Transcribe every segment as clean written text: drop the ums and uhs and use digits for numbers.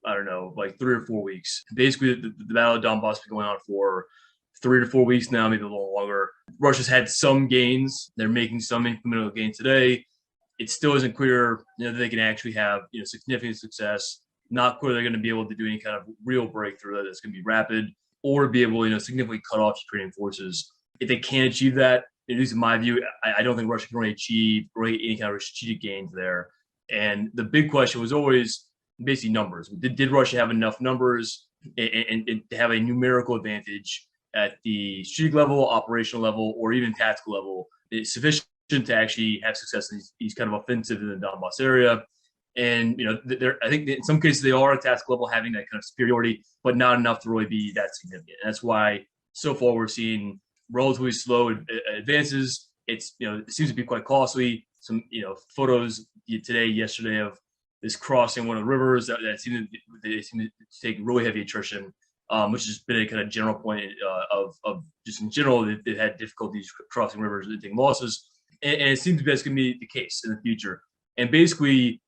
I don't know, like 3 or 4 weeks. Basically, the Battle of Donbass has been going on for 3 to 4 weeks now, maybe a little longer. Russia's had some gains. They're making some incremental gains today. It still isn't clear, that they can actually have, significant success. Not clear they're going to be able to do any kind of real breakthrough that's going to be rapid or be able, significantly cut off Ukrainian forces. If they can't achieve that, at least in my view, I don't think Russia can really achieve any kind of strategic gains there. And the big question was always basically numbers. Did Russia have enough numbers and to have a numerical advantage at the strategic level, operational level, or even tactical level? It's sufficient to actually have success in these kind of offensive in the Donbass area. And I think in some cases they are at tactical level having that kind of superiority, but not enough to really be that significant. And that's why so far we're seeing relatively slow advances. It seems to be quite costly. Some photos yesterday of this crossing one of the rivers that seem to take really heavy attrition, which has been a kind of general point of just in general they've had difficulties crossing rivers and taking losses, and it seems that's going to be the case in the future. And basically,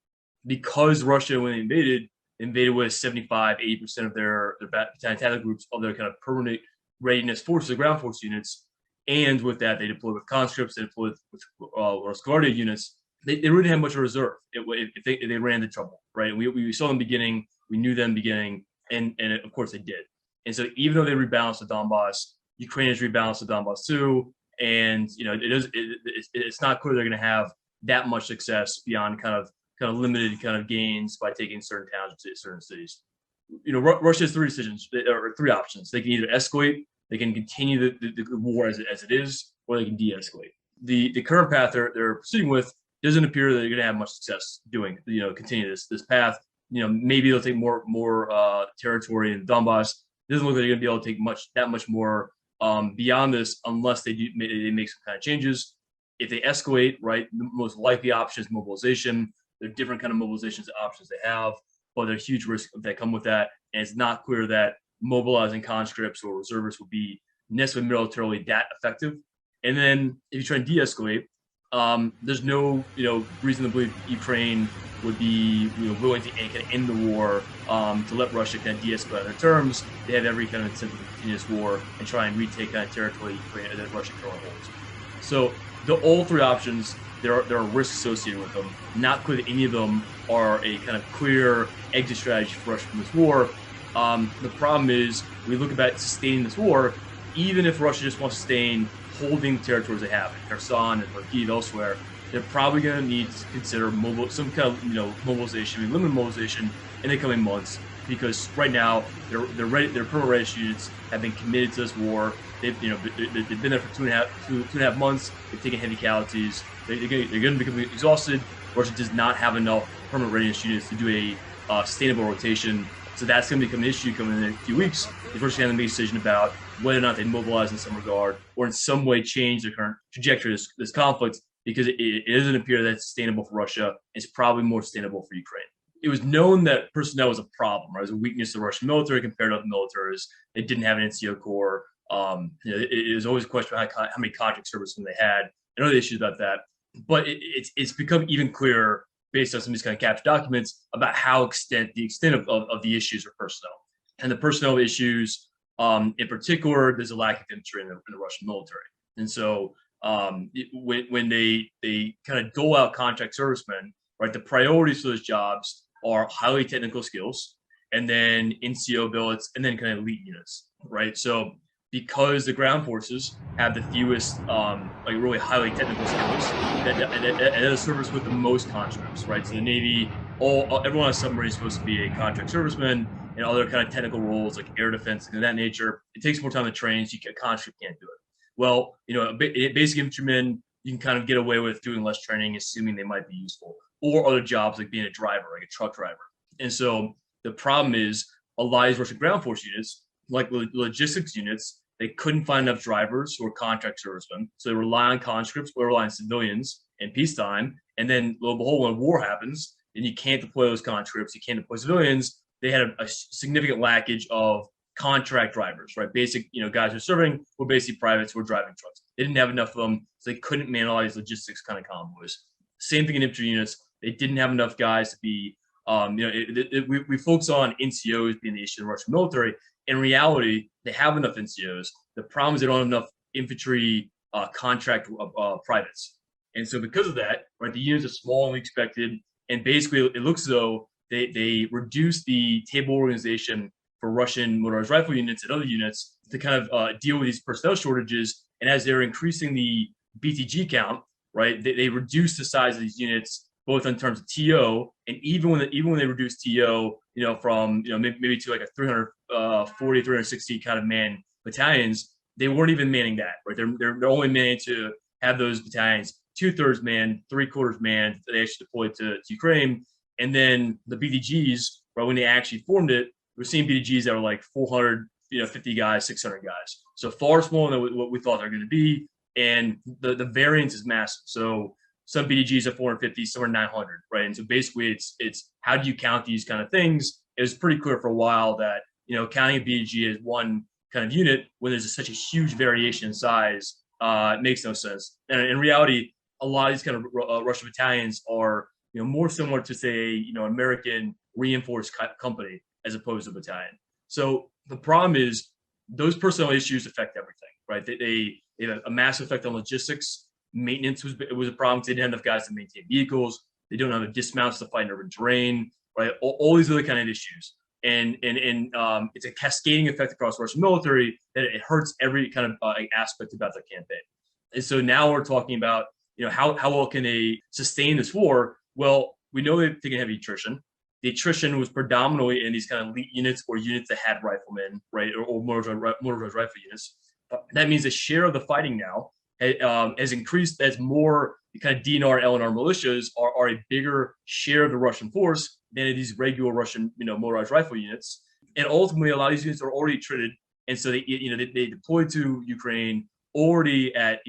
because Russia, when they invaded with 75-80% of their battalion tactical groups of their kind of permanent readiness forces, ground force units, and with that they deployed with conscripts, they deployed with Rosgvardia units. They really didn't have much of a reserve if they ran into trouble, right? And we saw them beginning, we knew them beginning, and of course they did. And so even though they rebalanced the Donbass, Ukrainians rebalanced the Donbass too, and it's not clear they're going to have that much success beyond kind of limited kind of gains by taking certain towns or certain cities. Russia has three options. They can either escalate, they can continue the war as it is, or they can de-escalate. The current path they're proceeding with doesn't appear that they're going to have much success doing, continue this path. Maybe they'll take more territory in Donbass. It doesn't look like they're going to be able to take that much more beyond this unless they make some kind of changes. If they escalate, right, the most likely option is mobilization. There are different kind of mobilizations options they have, but there are huge risks that come with that. And it's not clear that mobilizing conscripts or reservists will be necessarily militarily that effective. And then if you try and de-escalate, there's no reason to believe Ukraine would be willing to end the war to let Russia kind of de-escalate on their terms. They have every kind of incentive to continue this war and try and retake kind of territory that Russia currently holds. So all three options, there are risks associated with them. Not clear that any of them are a kind of clear exit strategy for Russia from this war. The problem is we look about sustaining this war, even if Russia just wants to sustain holding territories they have in Kherson and Kharkiv elsewhere, they're probably going to need to consider some kind of mobilization, limited mobilization in the coming months, because right now they're ready. Their permanent readiness units have been committed to this war. They've been there for two and a half months. They've taken heavy casualties. They're going to become exhausted. Russia does not have enough permanent readiness units to do a sustainable rotation. So that's going to become an issue coming in a few weeks. If Russia has to make a decision about whether or not they mobilize in some regard or in some way change the current trajectory of this conflict, because it doesn't appear that it's sustainable for Russia. It's probably more sustainable for Ukraine. It was known that personnel was a problem, right? It was a weakness of the Russian military compared to other militaries. They didn't have an NCO corps. It was always a question about how many contract servicemen they had and other issues about that. But it's become even clearer based on some of these kind of captured documents about the extent of the issues of personnel. And the personnel issues, in particular, there's a lack of infantry in the Russian military. And so when they kind of dole out contract servicemen, right, the priorities for those jobs are highly technical skills, and then NCO billets, and then kind of elite units, right? So because the ground forces have the fewest, really highly technical skills, and the service with the most conscripts, right? So the Navy, everyone on a submarine is supposed to be a contract serviceman, and other kind of technical roles like air defense and that nature. It takes more time to train, so a conscript can't do it. Well, a basic infantryman, you can kind of get away with doing less training, assuming they might be useful, or other jobs like being a driver, like a truck driver. And so the problem is a lot of these Russian ground force units, like logistics units, they couldn't find enough drivers who are contract servicemen. So they rely on conscripts or rely on civilians in peacetime. And then, lo and behold, when war happens, and you can't deploy those conscripts, you can't deploy civilians, they had a significant lackage of contract drivers, right? Basic, guys who are serving were basically privates who were driving trucks. They didn't have enough of them, so they couldn't man all these logistics kind of convoys. Same thing in infantry units. They didn't have enough guys to be We focus on NCOs being the issue in the Russian military. In reality, they have enough NCOs. The problem is they don't have enough infantry contract privates. And so because of that, right, the units are smaller than we expected. And basically, it looks as though they reduced the table organization for Russian motorized rifle units and other units to kind of deal with these personnel shortages. And as they're increasing the BTG count, right, they reduce the size of these units both in terms of TO and even when they reduce TO, from maybe to like a 340, 360 kind of man battalions, they weren't even manning that, right? They're only manning to have those battalions 2/3 manned, 3/4 manned. They actually deployed to Ukraine, and then the BTGs, right, when they actually formed it, we're seeing BTGs that were like 400, 50 guys, 600 guys. So far smaller than what we thought they're going to be, and the variance is massive. So some BDGs are 450, some are 900, right? And so basically, it's how do you count these kind of things? It was pretty clear for a while that counting a BDG as one kind of unit when there's such a huge variation in size, it makes no sense. And in reality, a lot of these kind of Russian battalions are more similar to say American reinforced company as opposed to battalion. So the problem is those personnel issues affect everything, right? They have a massive effect on logistics. Maintenance was a problem. They didn't have enough guys to maintain vehicles. They don't have the dismounts to fight in urban terrain, right? All these other kind of issues, and it's a cascading effect across the Russian military that it hurts every kind of aspect about the campaign. And so now we're talking about how well can they sustain this war? Well, we know they've taken heavy attrition. The attrition was predominantly in these kind of elite units or units that had riflemen, right, or motorized rifle units. That means the share of the fighting now has increased as more kind of DNR, LNR militias are a bigger share of the Russian force than these regular Russian, motorized rifle units. And ultimately, a lot of these units are already treated, and so they deployed to Ukraine already at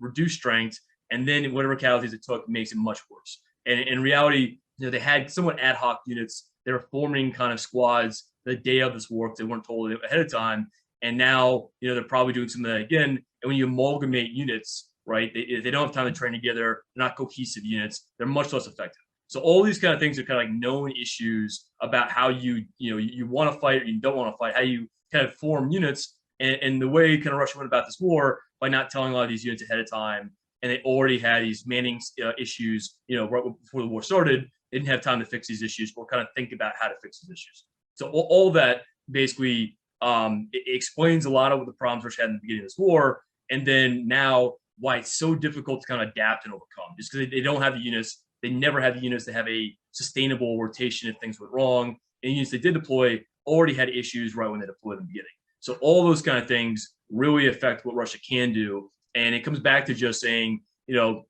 reduced strength, and then whatever casualties it took makes it much worse. And in reality, they had somewhat ad hoc units. They were forming kind of squads the day of this war because they weren't told ahead of time. And now, they're probably doing some of that again. And when you amalgamate units, right, they don't have time to train together. They're not cohesive units. They're much less effective. So all these kind of things are kind of like known issues about how you want to fight or you don't want to fight, how you kind of form units. And the way kind of Russia went about this war by not telling a lot of these units ahead of time. And they already had these manning issues, right before the war started. They didn't have time to fix these issues or kind of think about how to fix these issues. So all that basically it explains a lot of what the problems Russia had in the beginning of this war, and then now why it's so difficult to kind of adapt and overcome. Just because they don't have the units, they never had the units to have a sustainable rotation if things went wrong. And units they did deploy already had issues right when they deployed in the beginning. So all those kind of things really affect what Russia can do, and it comes back to just saying, you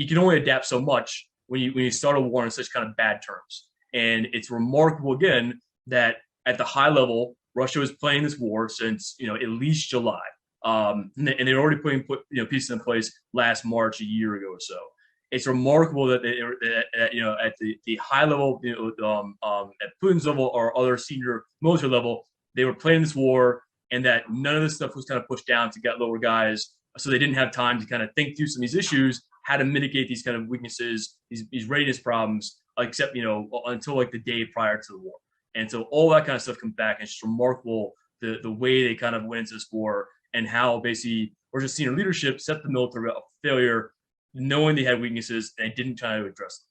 can only adapt so much when you start a war on such kind of bad terms. And it's remarkable again that at the high level, Russia was playing this war since at least July, and they're already put pieces in place last March a year ago or so. It's remarkable that at the high level, at Putin's level or other senior military level, they were playing this war, and that none of this stuff was kind of pushed down to get lower guys, so they didn't have time to kind of think through some of these issues, how to mitigate these kind of weaknesses, these readiness problems, except until like the day prior to the war. And so all that kind of stuff comes back, and it's just remarkable the way they kind of went into this war and how basically Russia's senior leadership set the military up for failure, knowing they had weaknesses and they didn't try to address them.